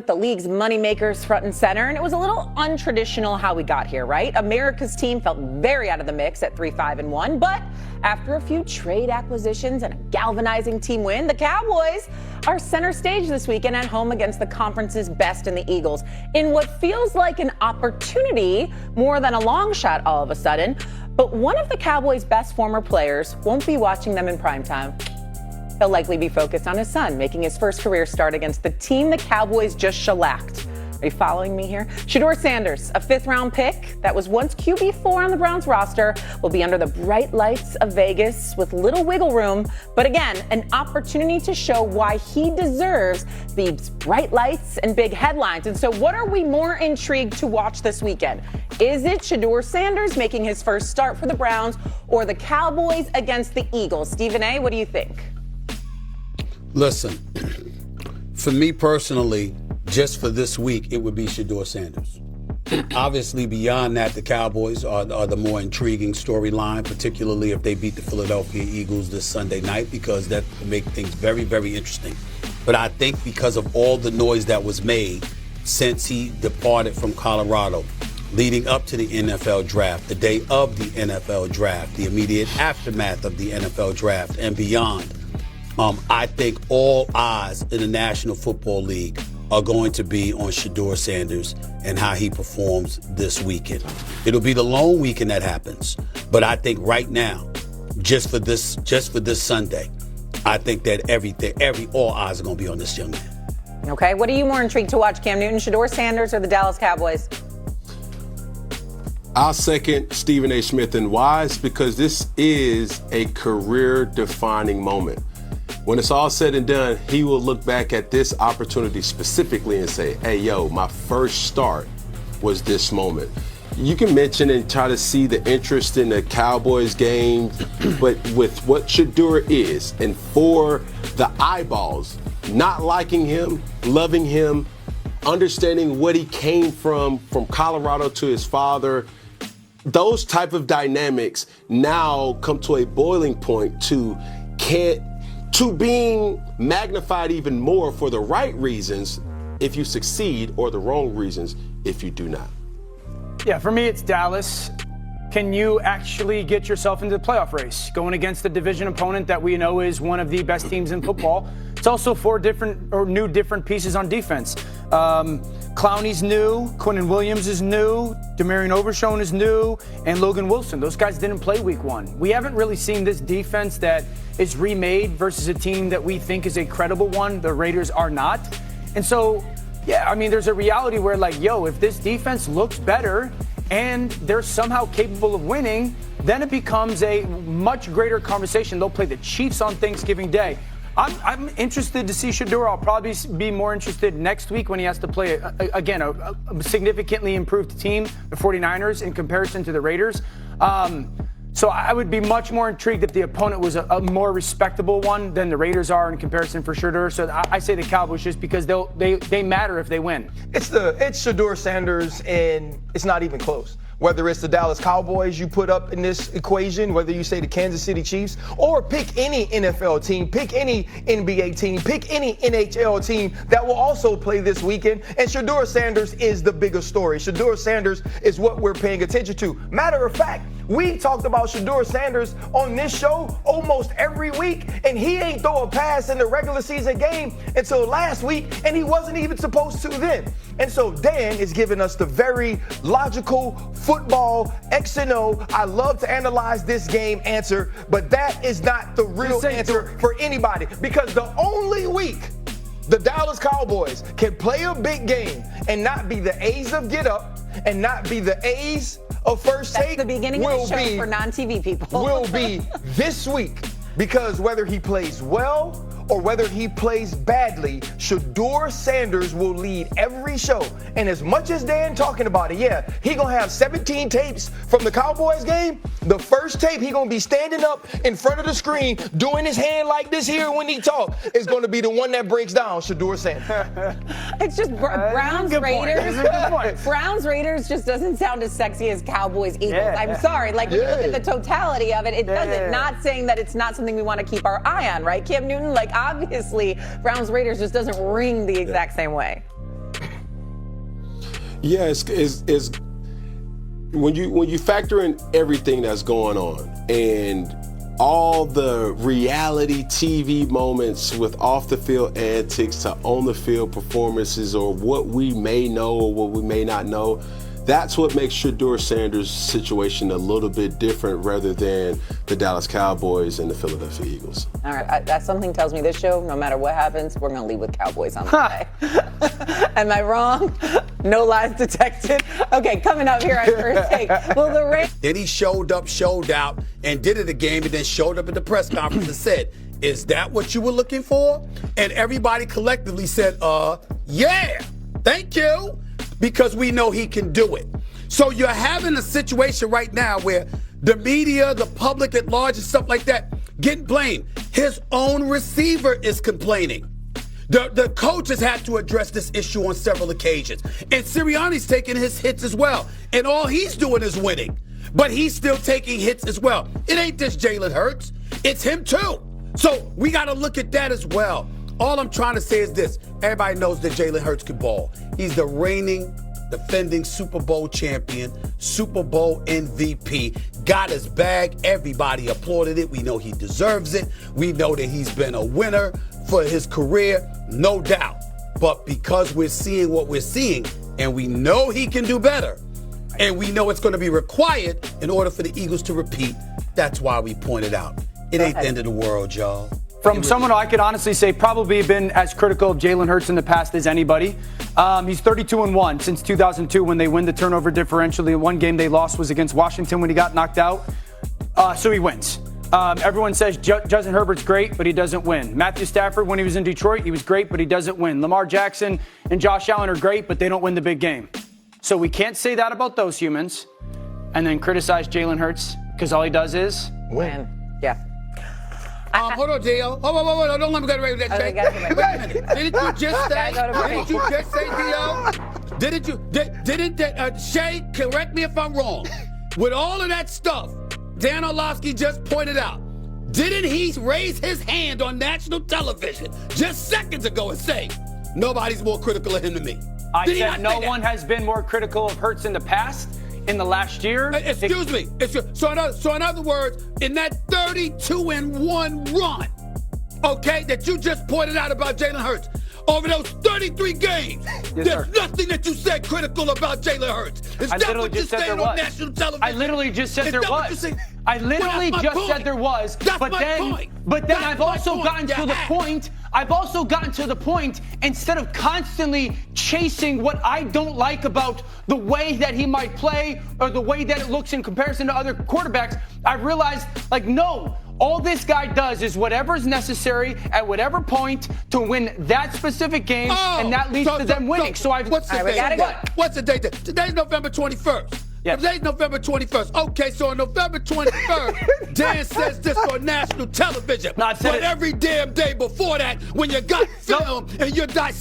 The league's moneymakers front and center, and it was a little untraditional how we got here, right? America's team felt very out of the mix at 3-5-1, but after a few trade acquisitions and a galvanizing team win, the Cowboys are center stage this weekend at home against the conference's best in the Eagles in what feels like an opportunity more than a long shot all of a sudden. But one of the Cowboys' best former players won't be watching them in primetime. He'll likely be focused on his son, making his first career start against the team the Cowboys just shellacked. Are you following me here? Shedeur Sanders, a fifth-round pick that was once QB4 on the Browns roster, will be under the bright lights of Vegas with little wiggle room. But again, an opportunity to show why he deserves these bright lights and big headlines. And so what are we more intrigued to watch this weekend? Is it Shedeur Sanders making his first start for the Browns or the Cowboys against the Eagles? Stephen A., what do you think? Listen, for me personally, just for this week, it would be Shedeur Sanders. Obviously, beyond that, the Cowboys are the more intriguing storyline, particularly if they beat the Philadelphia Eagles this Sunday night, because that would make things very, very interesting. But I think because of all the noise that was made since he departed from Colorado, leading up to the NFL draft, the day of the NFL draft, the immediate aftermath of the NFL draft, and beyond, I think all eyes in the National Football League are going to be on Shedeur Sanders and how he performs this weekend. It'll be the lone weekend that happens, but I think right now, just for this Sunday, I think that all eyes are going to be on this young man. Okay, what are you more intrigued to watch, Cam Newton, Shedeur Sanders, or the Dallas Cowboys? I'll second Stephen A. Smith, and why? It's because this is a career-defining moment. When it's all said and done, he will look back at this opportunity specifically and say, hey, yo, my first start was this moment. You can mention and try to see the interest in the Cowboys game, but with what Shedeur is, and for the eyeballs, not liking him, loving him, understanding what he came from Colorado to his father, those type of dynamics now come to a boiling point to being magnified even more for the right reasons if you succeed, or the wrong reasons if you do not. Yeah, for me, it's Dallas. Can you actually get yourself into the playoff race going against a division opponent that we know is one of the best teams in football? It's also four different pieces on defense. Clowney's new, Quinnen Williams is new, Demarion Overshown is new, and Logan Wilson. Those guys didn't play week one. We haven't really seen this defense that is remade versus a team that we think is a credible one. The Raiders are not. And so, yeah, I mean, there's a reality where, like, yo, if this defense looks better and they're somehow capable of winning, then it becomes a much greater conversation. They'll play the Chiefs on Thanksgiving Day. I'm interested to see Shedeur. I'll probably be more interested next week when he has to play, a significantly improved team, the 49ers, in comparison to the Raiders. So I would be much more intrigued if the opponent was a more respectable one than the Raiders are in comparison for Shedeur. So I say the Cowboys just because they matter if they win. It's Shedeur Sanders, and it's not even close. Whether it's the Dallas Cowboys you put up in this equation, whether you say the Kansas City Chiefs, or pick any NFL team, pick any NBA team, pick any NHL team that will also play this weekend, and Shedeur Sanders is the bigger story. Shedeur Sanders is what we're paying attention to. Matter of fact, we talked about Shedeur Sanders on this show almost every week, and he ain't throw a pass in the regular season game until last week, and he wasn't even supposed to then. And so Dan is giving us the very logical football X and O. I love to analyze this game answer, but that is not the real answer for anybody, because the only week the Dallas Cowboys can play a big game and not be the A's of get up and not be the A's of first take. That's the beginning of the show for non-TV people. Will be this week, because whether he plays well or whether he plays badly, Shedeur Sanders will lead every show. And as much as Dan talking about it, yeah, he gonna have 17 tapes from the Cowboys game. The first tape he gonna be standing up in front of the screen doing his hand like this here when he talk is gonna be the one that breaks down Shedeur Sanders. It's just Browns Raiders. Browns Raiders just doesn't sound as sexy as Cowboys Eagles. Yeah. I'm sorry. Like, when you look at the totality of it, it doesn't. Not saying that it's not something we want to keep our eye on, right, Cam Newton? Like, obviously, Browns Raiders just doesn't ring the exact same way. Yeah, it's when you factor in everything that's going on and all the reality TV moments with off the field antics to on the field performances, or what we may know or what we may not know, that's what makes Shedeur Sanders' situation a little bit different rather than the Dallas Cowboys and the Philadelphia Eagles. All right, that something tells me this show, no matter what happens, we're going to leave with Cowboys on Monday. Am I wrong? No lies detected. Okay, coming up here on First Take. Well, Then he showed up, showed out, and did it again, and then showed up at the press conference and said, "Is that what you were looking for?" And everybody collectively said, yeah, thank you, because we know he can do it. So you're having a situation right now where the media, the public at large and stuff like that, getting blamed. His own receiver is complaining. The coach has had to address this issue on several occasions. And Sirianni's taking his hits as well. And all he's doing is winning. But he's still taking hits as well. It ain't just Jalen Hurts. It's him too. So we got to look at that as well. All I'm trying to say is this. Everybody knows that Jalen Hurts can ball. He's the reigning, defending Super Bowl champion, Super Bowl MVP, got his bag. Everybody applauded it. We know he deserves it. We know that he's been a winner for his career, no doubt. But because we're seeing what we're seeing, and we know he can do better, and we know it's going to be required in order for the Eagles to repeat, that's why we pointed out. It ain't the end of the world, y'all. From someone who I could honestly say probably been as critical of Jalen Hurts in the past as anybody. He's 32-1 since 2002 when they win the turnover differential. The one game they lost was against Washington when he got knocked out. So he wins. Everyone says Justin Herbert's great, but he doesn't win. Matthew Stafford, when he was in Detroit, he was great, but he doesn't win. Lamar Jackson and Josh Allen are great, but they don't win the big game. So we can't say that about those humans and then criticize Jalen Hurts because all he does is win. Yeah. Hold on, Dio. Hold on. Don't let me go to that. Wait a minute. Didn't you just say, Dio? Didn't Shay, correct me if I'm wrong. With all of that stuff Dan Orlovsky just pointed out, didn't he raise his hand on national television just seconds ago and say, nobody's more critical of him than me? I said no one has been more critical of Hurts in the past, in the last year. Excuse me. So in other words, in that 32-1 run, okay, that you just pointed out about Jalen Hurts, over those 33 games, there's nothing that you said critical about Jalen Hurts. Is that what you're saying on national television? I literally just said there was. I literally just said there was. But then I've also gotten to the point. I've also gotten to the point, instead of constantly chasing what I don't like about the way that he might play or the way that it looks in comparison to other quarterbacks, I realized, no, all this guy does is whatever's necessary at whatever point to win that specific game, and that leads to them winning. So what's the date? What's the date? Today's November 21st. Yes. Today's November 21st. Okay, so on November 21st, Dan says this on national television. But every damn day before that, when you got film and you're dissecting